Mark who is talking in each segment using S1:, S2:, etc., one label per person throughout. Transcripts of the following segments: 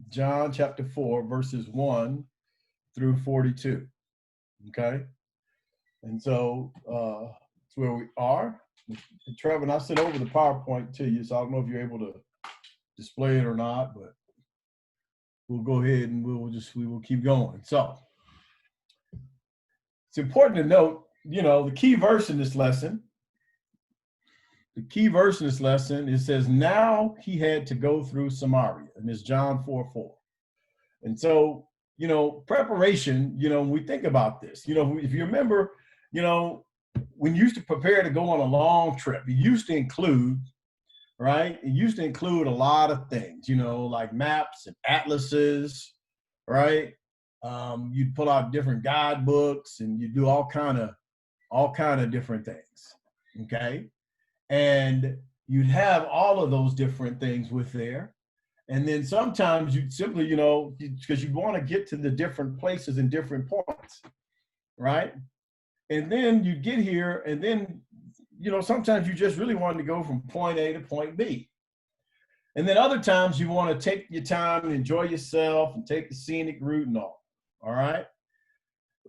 S1: John chapter 4, verses 1 through 42. Okay. And so that's where we are. And Trevor, and I sent over the PowerPoint to you, so I don't know if you're able to display it or not, but we'll go ahead and we will keep going. So it's important to note, the key verse in this lesson. The key verse in this lesson, it says, now he had to go through Samaria, and it's John 4:4. And so, preparation, when we think about this, if you remember, when you used to prepare to go on a long trip, it used to include, right? It used to include a lot of things, like maps and atlases, right? You'd pull out different guidebooks and you do all kind of different things, okay? And you'd have all of those different things with there. And then sometimes you'd simply, because you want to get to the different places and different points, right? And then you get here, and then, sometimes you just really wanted to go from point A to point B. And then other times you want to take your time and enjoy yourself and take the scenic route and all right?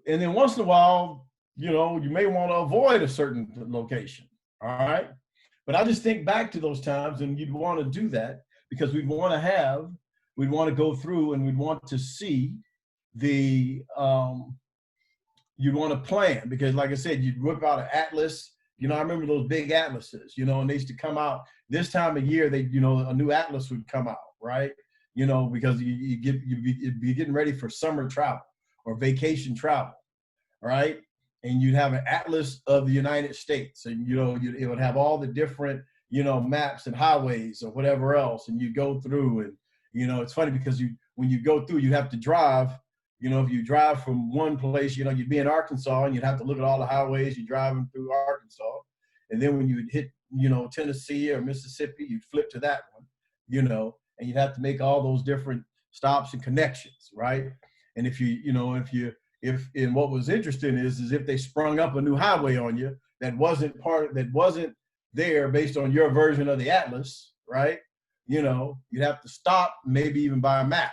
S1: And then once in a while, you may want to avoid a certain location, all right? But I just think back to those times, and you'd want to do that because we'd want to go through and we'd want to see you'd want to plan, because like I said, you'd whip out an atlas. I remember those big atlases, and they used to come out this time of year. A new atlas would come out, right? Because you'd be getting ready for summer travel or vacation travel, right? And you'd have an atlas of the United States, and it would have all the different maps and highways or whatever else, and you go through, and it's funny because when you go through, you have to drive. If you drive from one place, you'd be in Arkansas and you'd have to look at all the highways. You're driving through Arkansas, and then when you hit Tennessee or Mississippi, you'd flip to that one, and you'd have to make all those different stops and connections, right? And if what was interesting is if they sprung up a new highway on you that wasn't there based on your version of the atlas, right? You'd have to stop, maybe even buy a map.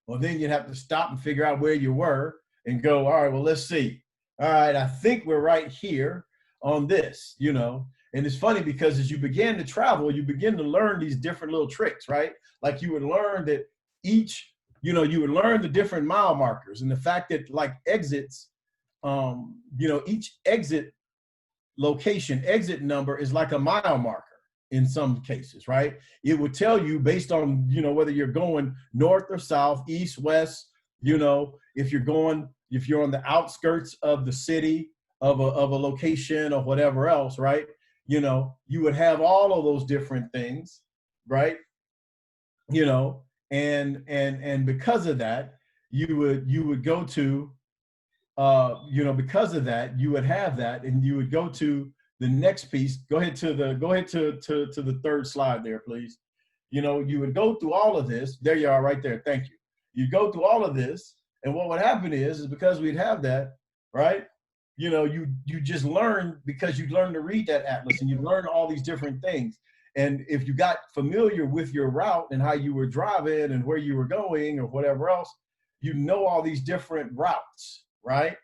S1: Well, then you'd have to stop and figure out where you were and go, all right, well, let's see. All right, I think we're right here on this, And it's funny because as you begin to travel, you begin to learn these different little tricks, right? Like you would learn that you would learn the different mile markers, and the fact that like exits, each exit number is like a mile marker in some cases, right? It would tell you based on, whether you're going north or south, east, west, if you're on the outskirts of the city of a location or whatever else, right? You would have all of those different things, right? And because of that, you would go to, because of that, you would have that, and you would go to the next piece. Go ahead to the third slide there, please. You would go through all of this. There you are, right there. Thank you. You go through all of this, and what would happen is because we'd have that, right? You just learn because you learn to read that atlas, and you learn all these different things. And if you got familiar with your route and how you were driving and where you were going or whatever else, all these different routes, right?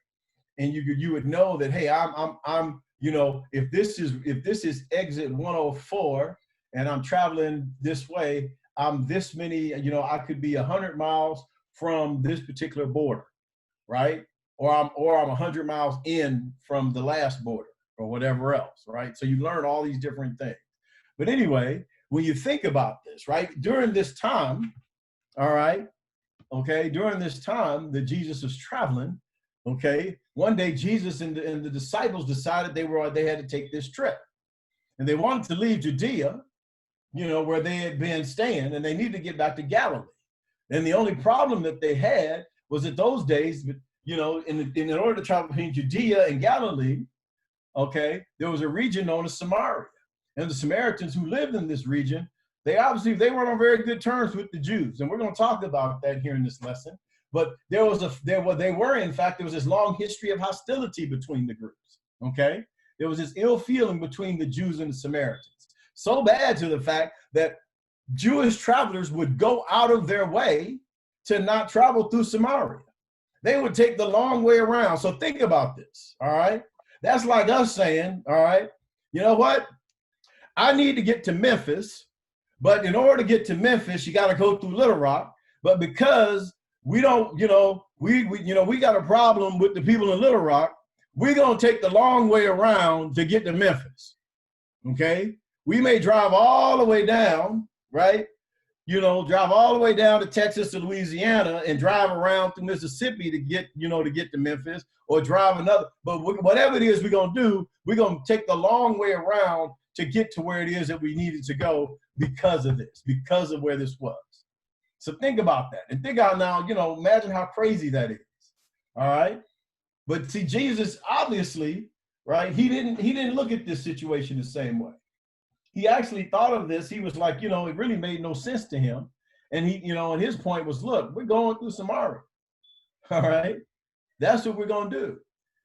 S1: And you would know that, hey, I'm if this is exit 104 and I'm traveling this way, I'm this many, I could be 100 miles from this particular border, right? Or I'm 100 miles in from the last border or whatever else, right? So you learn all these different things. But anyway, when you think about this, right, during this time, all right, okay, during this time that Jesus was traveling, okay, one day Jesus and the disciples decided they had to take this trip. And they wanted to leave Judea, where they had been staying, and they needed to get back to Galilee. And the only problem that they had was that those days, in order to travel between Judea and Galilee, okay, there was a region known as Samaria. And the Samaritans who lived in this region, they weren't on very good terms with the Jews. And we're going to talk about that here in this lesson. But there was this long history of hostility between the groups, okay? There was this ill feeling between the Jews and the Samaritans. So bad to the fact that Jewish travelers would go out of their way to not travel through Samaria. They would take the long way around. So think about this, all right? That's like us saying, all right, you know what? I need to get to Memphis, but in order to get to Memphis, you got to go through Little Rock. But because we don't, we got a problem with the people in Little Rock, we're going to take the long way around to get to Memphis, okay? We may drive all the way down, right? Drive all the way down to Texas to Louisiana and drive around through Mississippi to get to Memphis, or drive another. But whatever it is we're going to do, we're going to take the long way around to get to where it is that we needed to go because of this, because of where this was. So think about that. And think out now, imagine how crazy that is. All right. But see, Jesus, obviously, right, he didn't look at this situation the same way. He actually thought of this. He was like, it really made no sense to him. And and his point was, look, we're going through Samaria. All right. That's what we're going to do.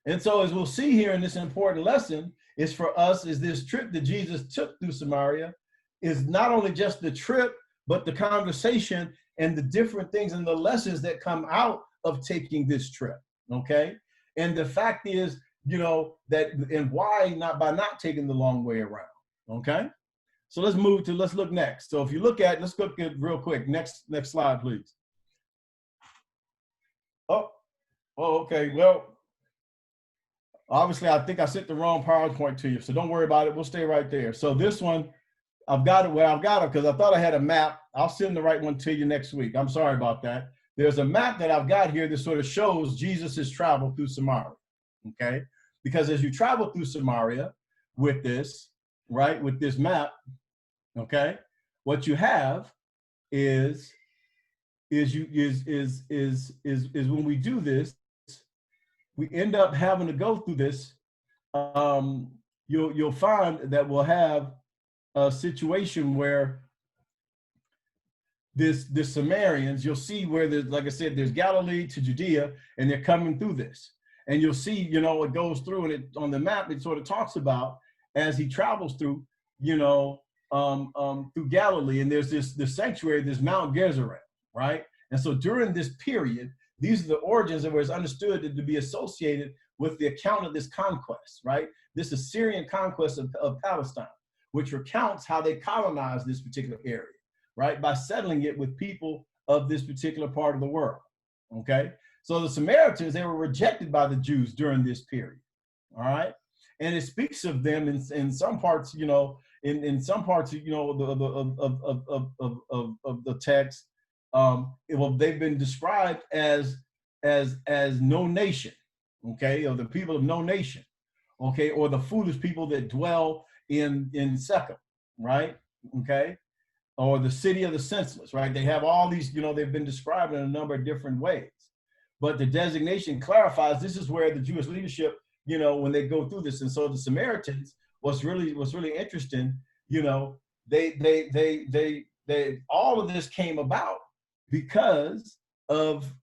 S1: And so as we'll see here in this important lesson, is for us is this trip that Jesus took through Samaria is not only just the trip, but the conversation and the different things and the lessons that come out of taking this trip. Okay. And the fact is, that and why not by not taking the long way around. Okay. So let's look next. So if you let's look at real quick. Next slide, please. Oh, okay. Well, obviously I think I sent the wrong PowerPoint to you. So don't worry about it. We'll stay right there. So this one, I've got it because I thought I had a map. I'll send the right one to you next week. I'm sorry about that. There's a map that I've got here that sort of shows Jesus' travel through Samaria. Okay. Because as you travel through Samaria with this, right, with this map, okay, what you have is when we do this, we end up having to go through this. You'll find that we'll have a situation where the Samaritans, you'll see where there's, like I said, there's Galilee to Judea, and they're coming through this. And you'll see, it goes through, and on the map, it sort of talks about as he travels through, through Galilee, and there's this sanctuary, this Mount Gerizim, right? And so during this period, these are the origins that was understood to be associated with the account of this conquest, right? This Assyrian conquest of Palestine, which recounts how they colonized this particular area, right? By settling it with people of this particular part of the world, okay? So the Samaritans, they were rejected by the Jews during this period, all right? And it speaks of them in some parts, in some parts, of the text. They've been described as no nation, okay, or the people of no nation, okay, or the foolish people that dwell in Shechem, right, okay, or the city of the senseless, right? They have all these, they've been described in a number of different ways, but the designation clarifies this is where the Jewish leadership, when they go through this. And so the Samaritans, what's really interesting, they all of this came about because of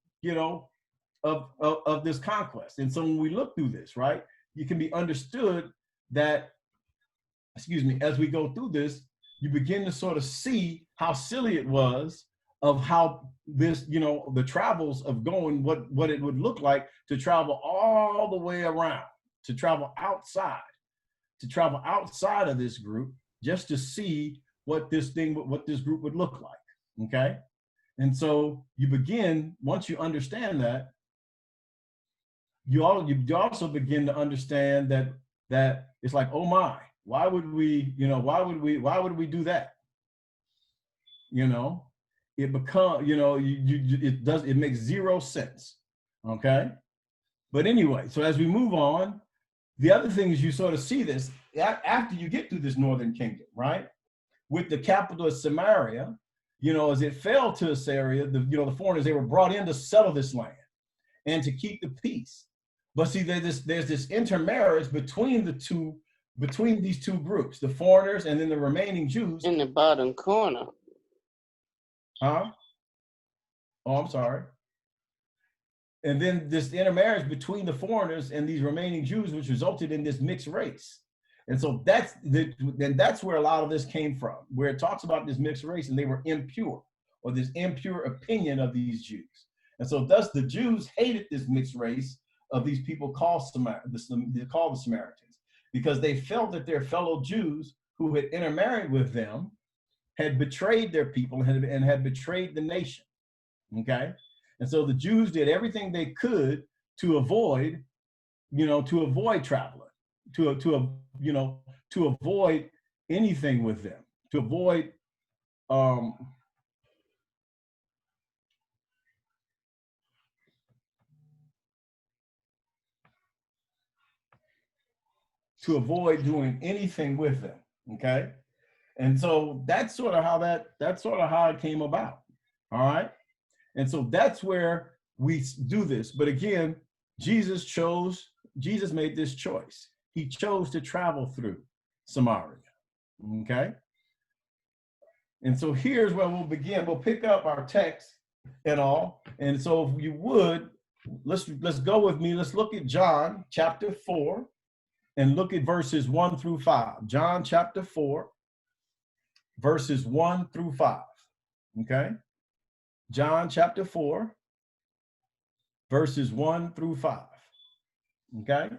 S1: this conquest. And so when we look through this, right, you can be understood that, as we go through this, you begin to sort of see how silly it was of how this, the travels of going, what it would look like to travel all the way around, to travel outside of this group, just to see what this group would look like, okay? And so you begin, once you understand that, you also begin to understand that it's like, oh my, why would we do that? It becomes, it makes zero sense, okay? But anyway, so as we move on, the other thing is you sort of see this after you get through this northern kingdom, right? With the capital of Samaria, as it fell to Assyria, the foreigners, they were brought in to settle this land and to keep the peace. But see, there's this intermarriage between these two groups, the foreigners and then the remaining Jews.
S2: In the bottom corner.
S1: Huh? Oh, I'm sorry. And then this intermarriage between the foreigners and these remaining Jews, which resulted in this mixed race. And so that's where a lot of this came from, where it talks about this mixed race, and they were impure, or this impure opinion of these Jews. And so thus the Jews hated this mixed race of these people called the Samaritans, because they felt that their fellow Jews who had intermarried with them had betrayed their people and had betrayed the nation. Okay. And so the Jews did everything they could to avoid, traveling, to avoid anything with them, to avoid doing anything with them. Okay. And so that's sort of how it came about. All right. And so that's where we do this. But again, Jesus made this choice. He chose to travel through Samaria. Okay. And so here's where we'll begin. We'll pick up our text and all. And so if you would, let's go with me. Let's look at John chapter 4 and look at verses 1 through 5. John chapter 4, verses 1 through 5. Okay. John chapter 4, verses 1 through 5. Okay.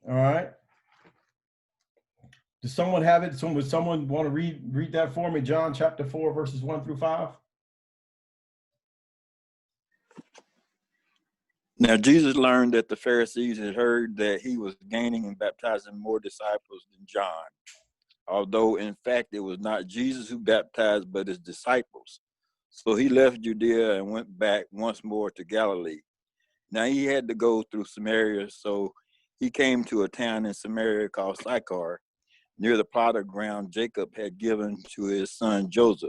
S1: All right. Does someone have it? Would someone want to read that for me? John chapter 4, verses 1 through 5.
S2: Now Jesus learned that the Pharisees had heard that he was gaining and baptizing more disciples than John, although in fact it was not Jesus who baptized, but his disciples. So he left Judea and went back once more to Galilee. Now he had to go through Samaria, so he came to a town in Samaria called Sychar, near the plot of ground Jacob had given to his son Joseph.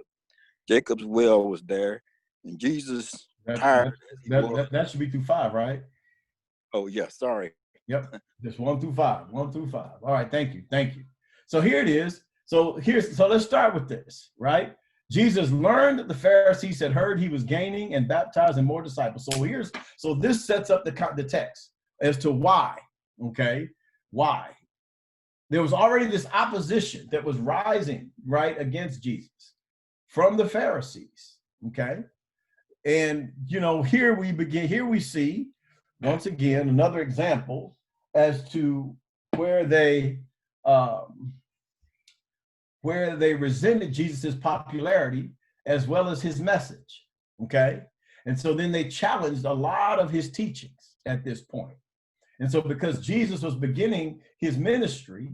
S2: Jacob's well was there, and Jesus tired.
S1: That should be through 5, right?
S2: Oh, yeah, sorry.
S1: Yep, just 1 through 5, 1 through 5. All right, thank you. So here it is. So let's start with this, right? Jesus learned that the Pharisees had heard he was gaining and baptizing more disciples. So this sets up the text as to why, okay? Why? There was already this opposition that was rising, right, against Jesus from the Pharisees, okay? And, here we see, once again, another example as to where they resented Jesus's popularity as well as his message, okay? And so then they challenged a lot of his teachings at this point. And so because Jesus was beginning his ministry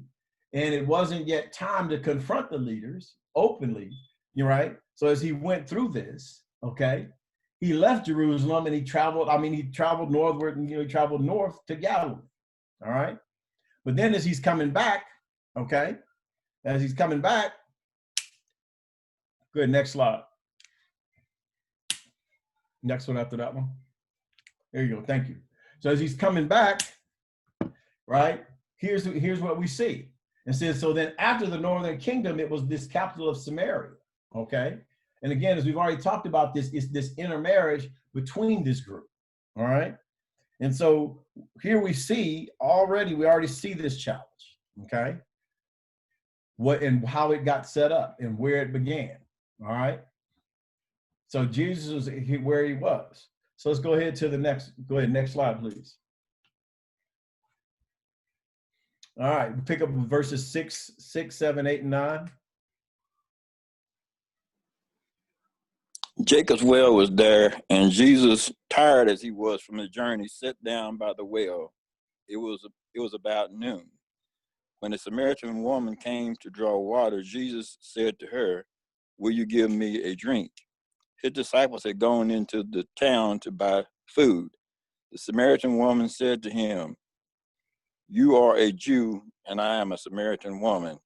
S1: and it wasn't yet time to confront the leaders openly, right? So as he went through this, okay, he left Jerusalem and he traveled northward and he traveled north to Galilee, all right? But then as he's coming back, okay, go ahead, next slide. Next one after that one. There you go, thank you. So as he's coming back, right, here's what we see. It says, so then after the northern kingdom, it was this capital of Samaria, okay? And again, as we've already talked about this, it's this intermarriage between this group, all right? And so here we already see this challenge, okay? What and how it got set up and where it began, all right? So Jesus was where he was. So let's go ahead to the next slide, please. All right, pick up verses 6, 7, 8, and 9.
S2: Jacob's well was there, and Jesus, tired as he was from his journey, sat down by the well. It was about noon. When the Samaritan woman came to draw water, Jesus said to her, "Will you give me a drink?" His disciples had gone into the town to buy food. The Samaritan woman said to him, "You are a Jew, and I am a Samaritan woman.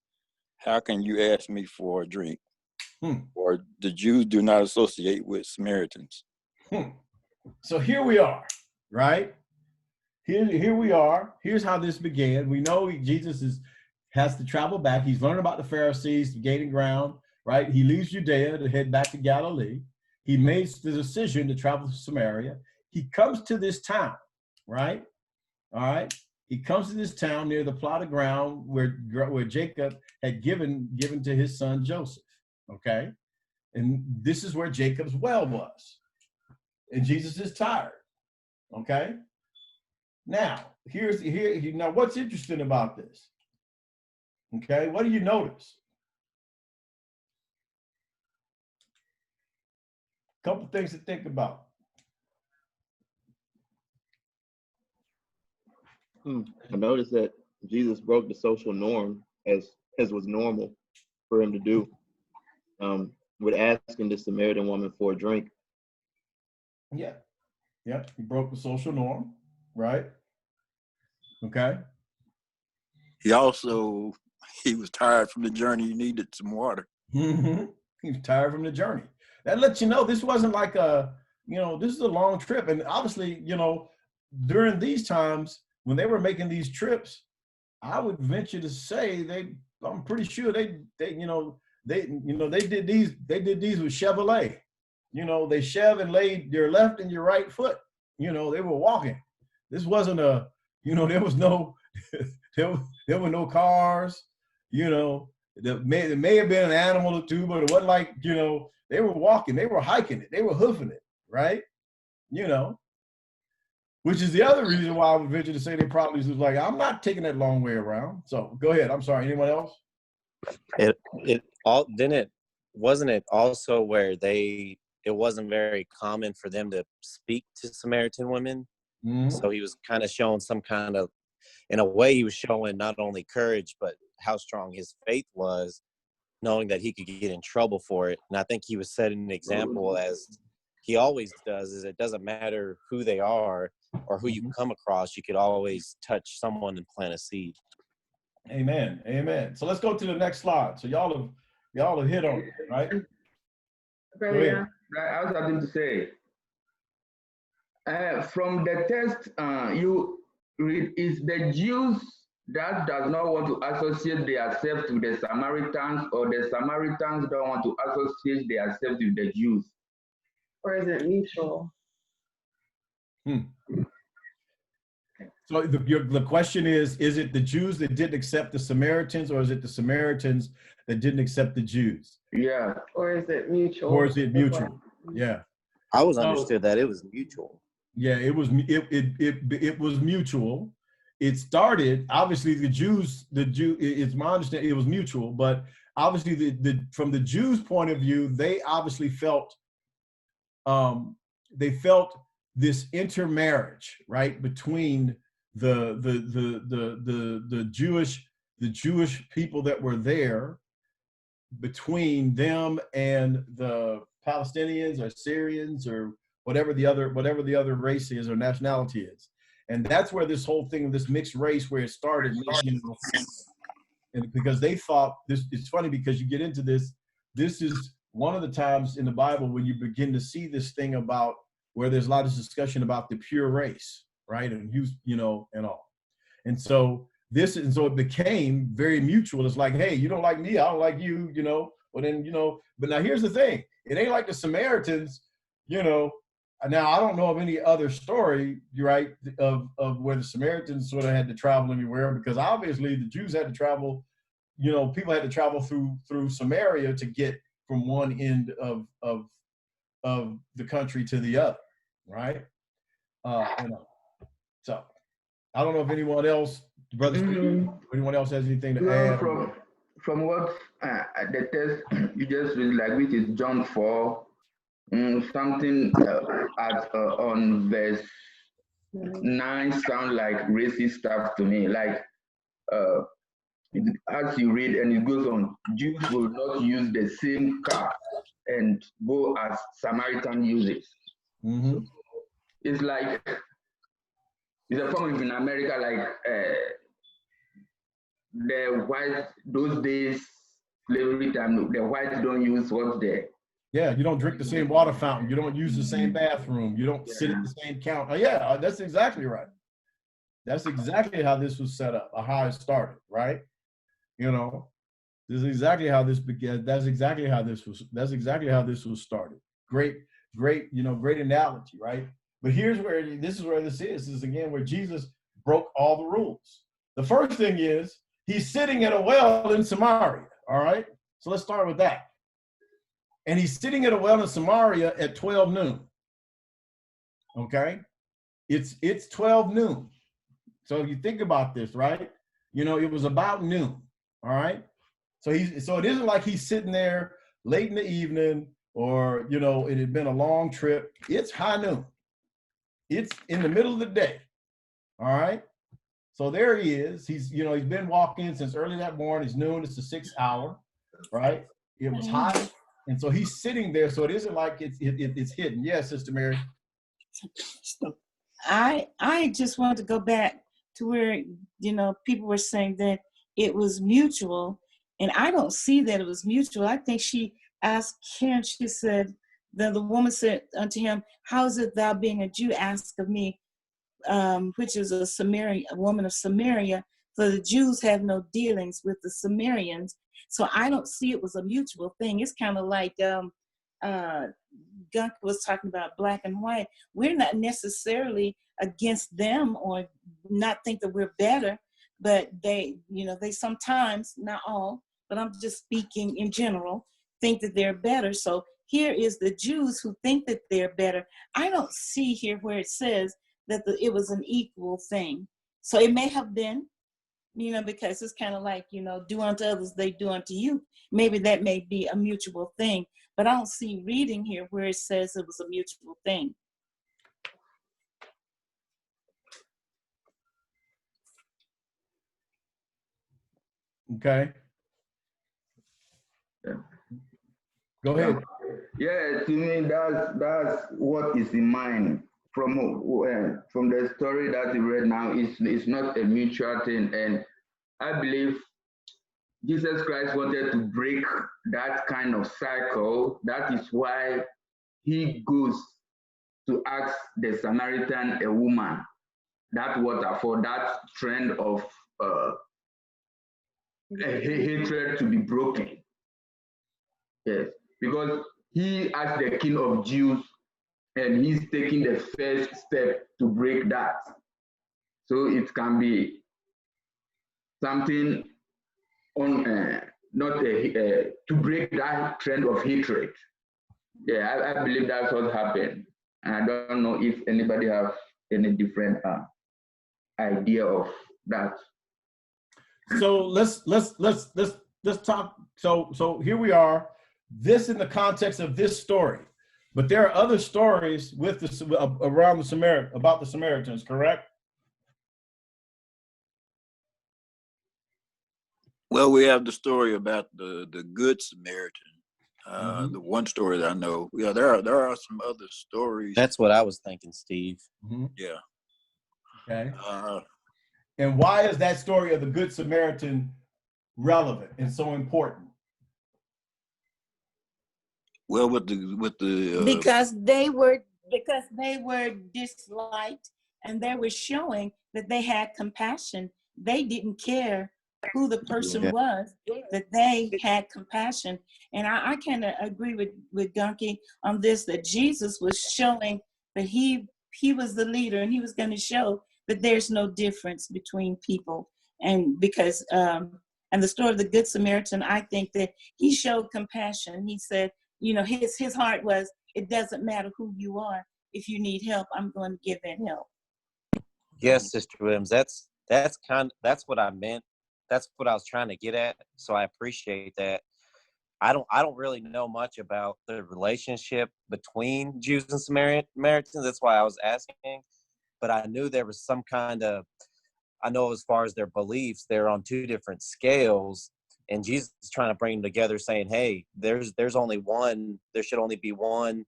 S2: How can you ask me for a drink?" Or the Jews do not associate with Samaritans.
S1: So here we are, right? Here we are. Here's how this began. We know Jesus has to travel back. He's learned about the Pharisees, gaining ground, right? He leaves Judea to head back to Galilee. He makes the decision to travel to Samaria. He comes to this town, right? All right. He comes to this town near the plot of ground where Jacob had given to his son Joseph. Okay. And this is where Jacob's well was. And Jesus is tired. Okay. Now, now what's interesting about this? Okay, what do you notice? A couple things to think about.
S3: I noticed that Jesus broke the social norm as was normal for him to do, with asking the Samaritan woman for a drink.
S1: Yeah. He broke the social norm, right? Okay.
S2: He was tired from the journey. He needed some water.
S1: Mm-hmm. He was tired from the journey. That lets you know this wasn't like this is a long trip. And obviously, during these times when they were making these trips, I would venture to say I'm pretty sure they did these with Chevrolet. They chev and laid your left and your right foot. They were walking. This wasn't there was no there were no cars. There may have been an animal or two, but it wasn't like, they were walking, they were hiking it, they were hoofing it, right? Which is the other reason why I would venture to say they probably was like, I'm not taking that long way around. So go ahead. I'm sorry. Anyone else?
S4: Wasn't it also where it wasn't very common for them to speak to Samaritan women? Mm-hmm. So he was kind of showing in a way, he was showing not only courage, but how strong his faith was, knowing that he could get in trouble for it. And I think he was setting an example, as he always does, is it doesn't matter who they are or who you come across, you could always touch someone and plant a seed.
S1: Amen. Amen. So let's go to the next slide. So y'all have hit on it, right?
S5: I was having to say, from the text, you read, is the Jews that does not want to associate themselves with the Samaritans, or the Samaritans don't want to associate themselves with the Jews?
S6: Or is it mutual?
S1: So the question is it the Jews that didn't accept the Samaritans, or is it the Samaritans that didn't accept the Jews?
S5: Yeah.
S6: Or is it mutual?
S1: Yeah.
S4: I was understood that it was mutual.
S1: Yeah, it was mutual. It started, obviously it's my understanding it was mutual, but obviously from the Jews' point of view, they obviously felt this intermarriage, right, between the Jewish people that were there, between them and the Palestinians or Syrians or whatever the other race is or nationality is. And that's where this whole thing, this mixed race, where it started, and because they thought this, it's funny because you get into this is one of the times in the Bible when you begin to see this thing about where there's a lot of discussion about the pure race, right? And and all. And so it became very mutual. It's like, hey, you don't like me, I don't like you, but then, but now here's the thing. It ain't like the Samaritans, now I don't know of any other story, right, of where the Samaritans sort of had to travel anywhere, because obviously the Jews had to travel, people had to travel through Samaria to get from one end of the country to the other, right? So I don't know if anyone else, brothers, anyone else has anything to add.
S5: From what the text you just read, like, which is John 4, something on verse 9 sound like racist stuff to me. Like, as you read and it goes on, Jews will not use the same car and go as Samaritan uses.
S1: Mm-hmm.
S5: It's like, it's a form in America, like the white, those days, slavery time, the whites don't use what's there.
S1: Yeah, you don't drink the same water fountain. You don't use the same bathroom. You don't sit at the same counter. Yeah, that's exactly right. That's exactly how this was set up, or how it started, right? This is exactly how this began. That's exactly how this was started. Great, great analogy, right? But this is where this is. This is again where Jesus broke all the rules. The first thing is he's sitting at a well in Samaria. All right. So let's start with that. and he's sitting at a well in Samaria at 12 noon. Okay, it's 12 noon. So if you think about this, right? You know, it was about noon. All right. So it isn't like he's sitting there late in the evening, or you know, it had been a long trip. It's high noon. It's in the middle of the day. All right. So there he is. He's been walking since early that morning. It's noon. It's the 6th hour, right? It was hot, and so he's sitting there. So it isn't like it's hidden. Yes, Sister Mary.
S7: I just want to go back to where people were saying that it was mutual, and I don't see that it was mutual. I think she asked him. She said, the woman said unto him, "How is it thou being a Jew ask of me?" Which is a woman of Samaria, for the Jews have no dealings with the Samaritans. So I don't see it was a mutual thing. It's kind of like Gunk was talking about black and white. We're not necessarily against them or not think that we're better, but they sometimes, not all, but I'm just speaking in general, think that they're better. So here is the Jews who think that they're better. I don't see here where it says that it was an equal thing. So it may have been, because it's kind of like, do unto others, they do unto you. Maybe that may be a mutual thing, but I don't see reading here where it says it was a mutual thing.
S1: Okay.
S5: Yeah.
S1: Go ahead.
S5: Yeah, to me, that's what is in mind. From the story that you read now, it's not a mutual thing, and I believe Jesus Christ wanted to break that kind of cycle. That is why he goes to ask the Samaritan, a woman, that water for that trend of hatred to be broken. Yes, because he, as the King of Jews, and he's taking the first step to break that. So it can be something on not to break that trend of hatred. Yeah, I believe that's what happened. And I don't know if anybody have any different idea of that.
S1: So let's talk. So here we are. This in the context of this story. But there are other stories with around about the Samaritans, correct?
S2: Well, we have the story about the Good Samaritan.
S1: Mm-hmm.
S2: The one story that I know. Yeah, there are some other stories.
S4: That's what I was thinking, Steve.
S1: Mm-hmm.
S2: Yeah.
S1: Okay. And why is that story of the Good Samaritan relevant and so important?
S2: Well, with the
S7: because they were disliked, and they were showing that they had compassion. They didn't care who the person was, that they had compassion. And I kind of agree with Gunky on this, that Jesus was showing that he was the leader, and he was going to show that there's no difference between people. And because and the story of the Good Samaritan, I think that he showed compassion. He said, his heart was, it doesn't matter who you are. If you need help, I'm going to give that help.
S4: Yes, Sister Williams, that's what I meant. That's what I was trying to get at. So I appreciate that. I don't really know much about the relationship between Jews and Samaritans. That's why I was asking. But I knew there was some kind of, I know as far as their beliefs, they're on two different scales. And Jesus is trying to bring them together, saying, hey, there's only one, there should only be one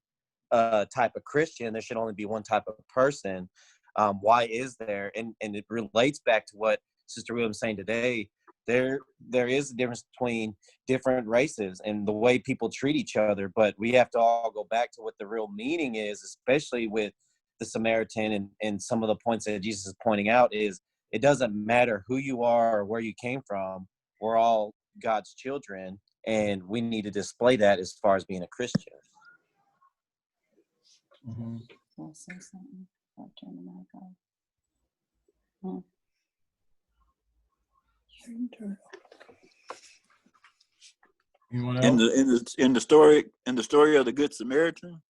S4: type of Christian. There should only be one type of person. Why is there? And it relates back to what Sister Williams was saying today. There is a difference between different races and the way people treat each other, but we have to all go back to what the real meaning is, especially with the Samaritan and some of the points that Jesus is pointing out is it doesn't matter who you are or where you came from. We're all God's children, and we need to display that as far as being a Christian.
S1: Mm-hmm.
S7: I'll say something. I'll turn the mic on.
S1: Anyone else?
S2: In the story of the Good Samaritan.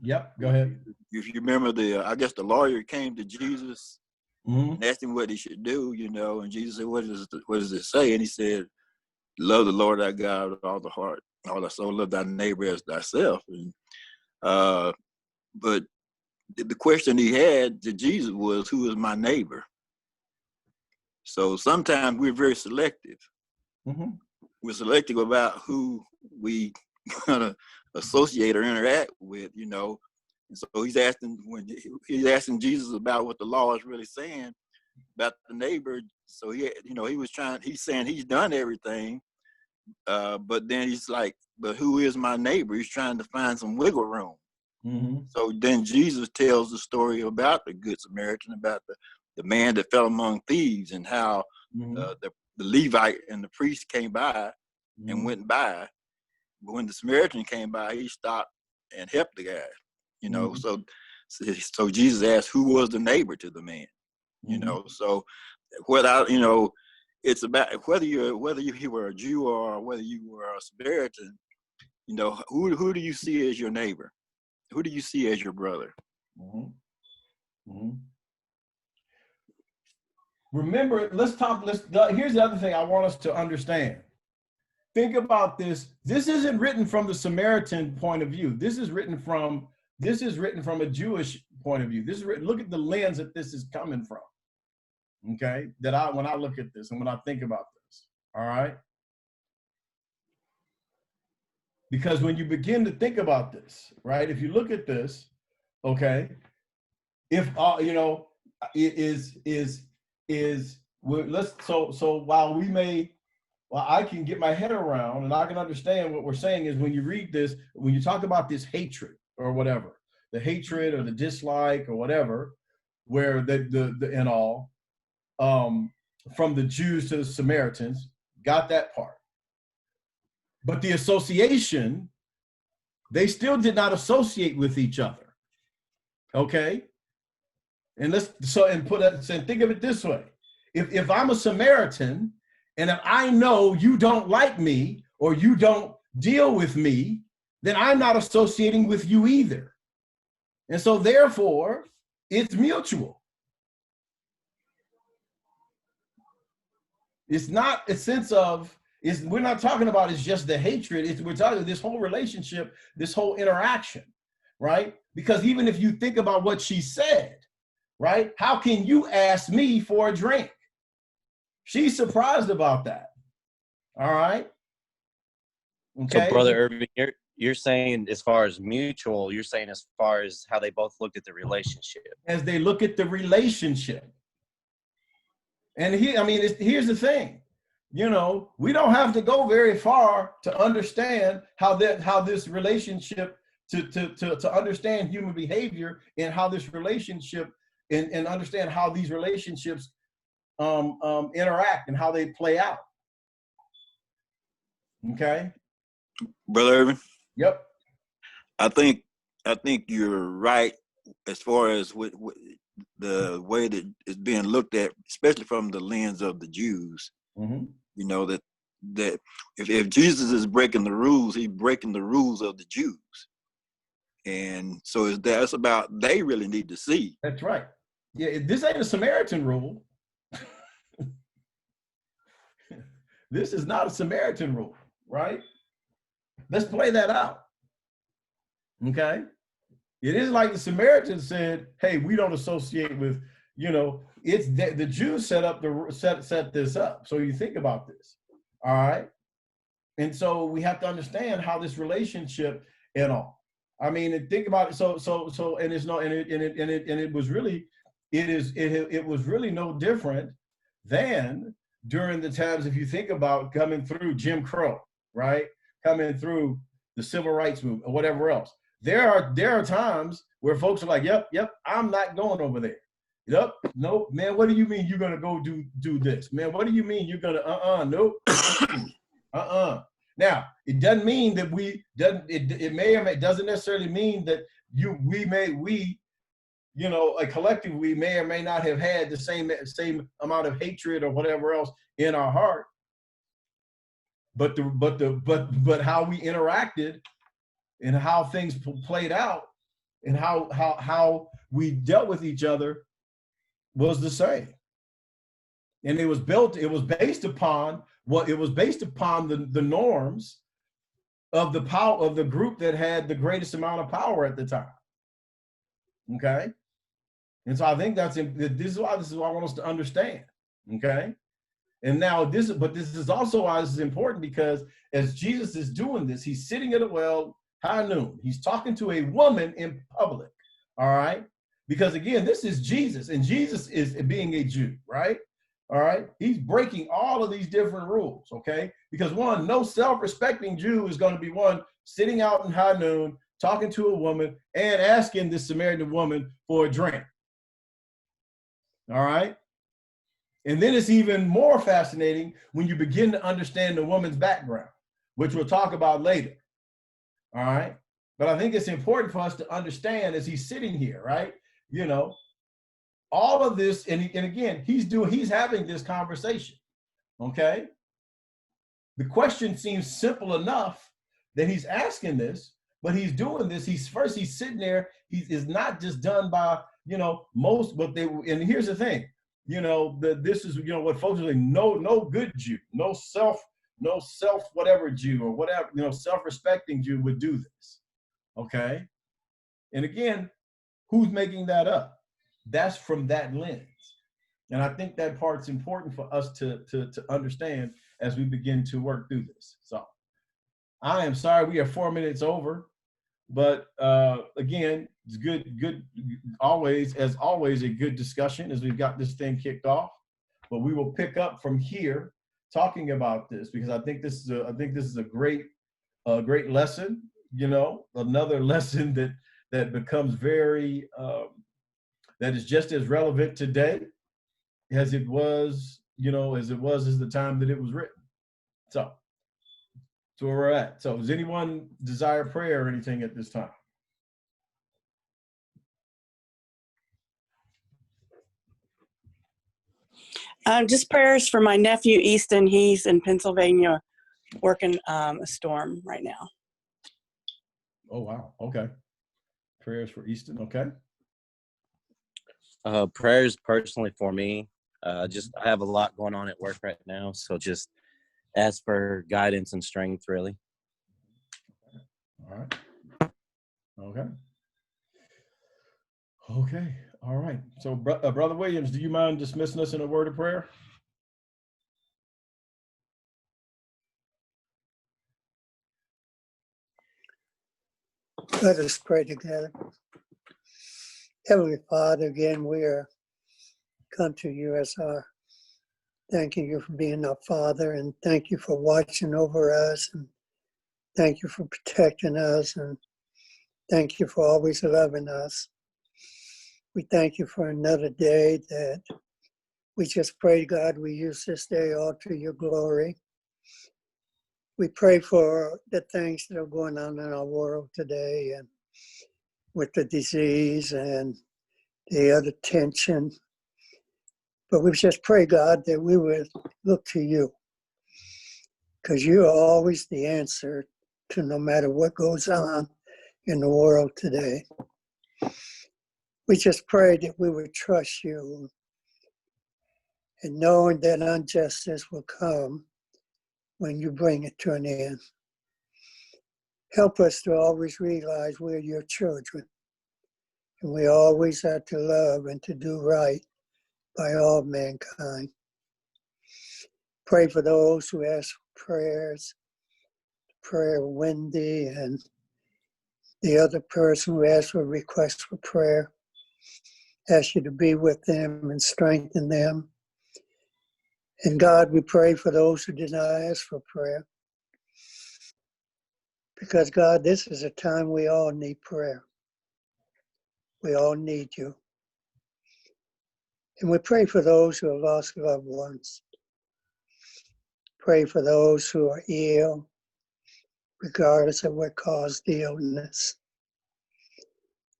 S1: Yep. Go ahead.
S2: If you remember I guess the lawyer came to Jesus and asked him what he should do, and Jesus said, what does it say? And he said, love the Lord thy God with all the heart, all thy soul, love thy neighbor as thyself. And but the question he had to Jesus was, who is my neighbor? So sometimes we're very selective. We're selective about who we gonna associate or interact with, And so he's asking Jesus about what the law is really saying about the neighbor. So he's saying he's done everything, but then he's like, but who is my neighbor? He's trying to find some wiggle room. So then Jesus tells the story about the Good Samaritan, about the man that fell among thieves, and how the Levite and the priest came by and went by. But when the Samaritan came by, he stopped and helped the guy. So Jesus asked, who was the neighbor to the man? So it's about whether you were a Jew or whether you were a Samaritan, who do you see as your neighbor? Who do you see as your brother?
S1: Remember, here's the other thing I want us to understand. Think about this. This isn't written from the Samaritan point of view. This is written from a Jewish point of view. Look at the lens that this is coming from. Okay? When I look at this and when I think about this. All right? Because when you begin to think about this, right? If you look at this, okay, while I can get my head around and I can understand what we're saying is when you read this, when you talk about this hatred or whatever, the hatred or the dislike or whatever, where and all, from the Jews to the Samaritans, got that part. But the association, they still did not associate with each other. Okay? And think of it this way. If I'm a Samaritan and if I know you don't like me or you don't deal with me, then I'm not associating with you either. And so therefore, it's mutual. It's not a sense of, we're not talking about it's just the hatred. We're talking this whole relationship, this whole interaction, right? Because even if you think about what she said, right? How can you ask me for a drink? She's surprised about that. All right.
S4: Okay. So, Brother Irvin, you're saying as far as mutual, you're saying as far as how they both looked at the relationship.
S1: As they look at the relationship. And here's the thing. We don't have to go very far to understand how this relationship, to understand human behavior and how this relationship and understand how these relationships interact and how they play out. Okay,
S2: Brother Irvin.
S1: Yep.
S2: I think you're right as far as with the way that it's being looked at, especially from the lens of the Jews. That if Jesus is breaking the rules, he's breaking the rules of the Jews. And so that's about, they really need to see.
S1: That's right. Yeah, this ain't a Samaritan rule. This is not a Samaritan rule, right? Let's play that out. Okay? It is like the Samaritan said, hey, we don't associate with, it's the Jews set this up. So you think about this. All right. And so we have to understand how this relationship and all. I mean, think about it. So and it's no, and it was really, it was really no different than during the times, if you think about coming through Jim Crow, right? Coming through the civil rights movement or whatever else. There are times where folks are like, yep, I'm not going over there. Yep, nope, man, what do you mean you're gonna go do this? Man, what do you mean you're gonna, nope, Now, it doesn't mean that it may or may, doesn't necessarily mean that a collective, we may or may not have had the same amount of hatred or whatever else in our heart. but how we interacted and how things played out and how we dealt with each other was the same. And it was based upon the norms of the power of the group that had the greatest amount of power at the time. Okay. And so I think this is why I want us to understand. Okay. And now this is also why this is important, because as Jesus is doing this, he's sitting at a well, high noon. He's talking to a woman in public. All right. Because again, this is Jesus, and Jesus is being a Jew, right? All right. He's breaking all of these different rules. Okay. Because one, no self-respecting Jew is going to be one sitting out in high noon, talking to a woman and asking this Samaritan woman for a drink. All right. And then it's even more fascinating when you begin to understand the woman's background, which we'll talk about later. All right. But I think it's important for us to understand as he's sitting here, right? You know, all of this, and again, he's having this conversation. Okay. The question seems simple enough that he's asking this, but he's doing this. He's sitting there. He is not just done by, and here's the thing, this is, what folks are saying, no good Jew, no self whatever Jew or whatever, self-respecting Jew would do this. Okay. And again, who's making that up? That's from that lens. And I think that part's important for us to understand as we begin to work through this. So I am sorry we are 4 minutes over, but again, it's good, always a good discussion as we've got this thing kicked off. But we will pick up from here talking about this, because I think this is a great lesson, another lesson that becomes very, that is just as relevant today as it was, as the time that it was written. So where we're at. So does anyone desire prayer or anything at this time?
S8: Just prayers for my nephew, Easton. He's in Pennsylvania working a storm right now.
S1: Oh, wow. Okay. Prayers for Easton. Okay.
S4: Prayers personally for me. I have a lot going on at work right now. So just ask for guidance and strength, really.
S1: All right. Okay. Okay. All right. So, Brother Williams, do you mind dismissing us in a word of prayer?
S9: Let us pray together. Heavenly Father, again, we are come to you as our thanking you for being our Father, and thank you for watching over us, and thank you for protecting us, and thank you for always loving us. We thank you for another day that we just pray, God, we use this day all to your glory. We pray for the things that are going on in our world today, and with the disease and the other tension. But we just pray, God, that we would look to you, because you are always the answer to no matter what goes on in the world today. We just pray that we would trust you, and knowing that injustice will come when you bring it to an end. Help us to always realize we're your children, and we always have to love and to do right by all mankind. Pray for those who ask for prayers, prayer Wendy and the other person who asked for requests for prayer. Ask you to be with them and strengthen them. And God, we pray for those who did not ask for prayer. Because God, this is a time we all need prayer. We all need you. And we pray for those who have lost loved ones. Pray for those who are ill, regardless of what caused the illness.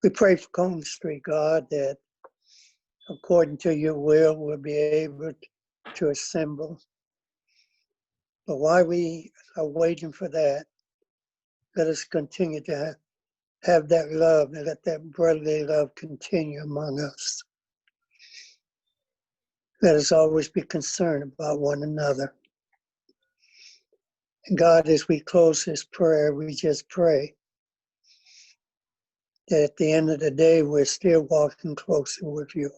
S9: We pray for Cone Street, God, that according to your will, we'll be able to assemble But while we are waiting for that, let us continue to have that love and let that brotherly love continue among us. Let us always be concerned about one another. And God, as we close this prayer, we just pray that at the end of the day, we're still walking closer with you.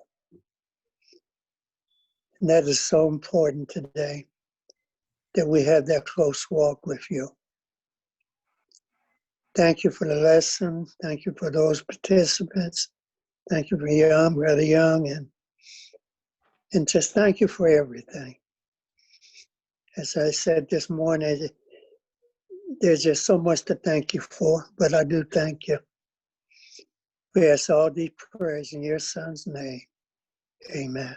S9: And that is so important today, that we have that close walk with you. Thank you for the lesson. Thank you for those participants. Thank you for Brother Young, and just thank you for everything. As I said this morning, there's just so much to thank you for, but I do thank you. We ask all these prayers in your son's name. Amen.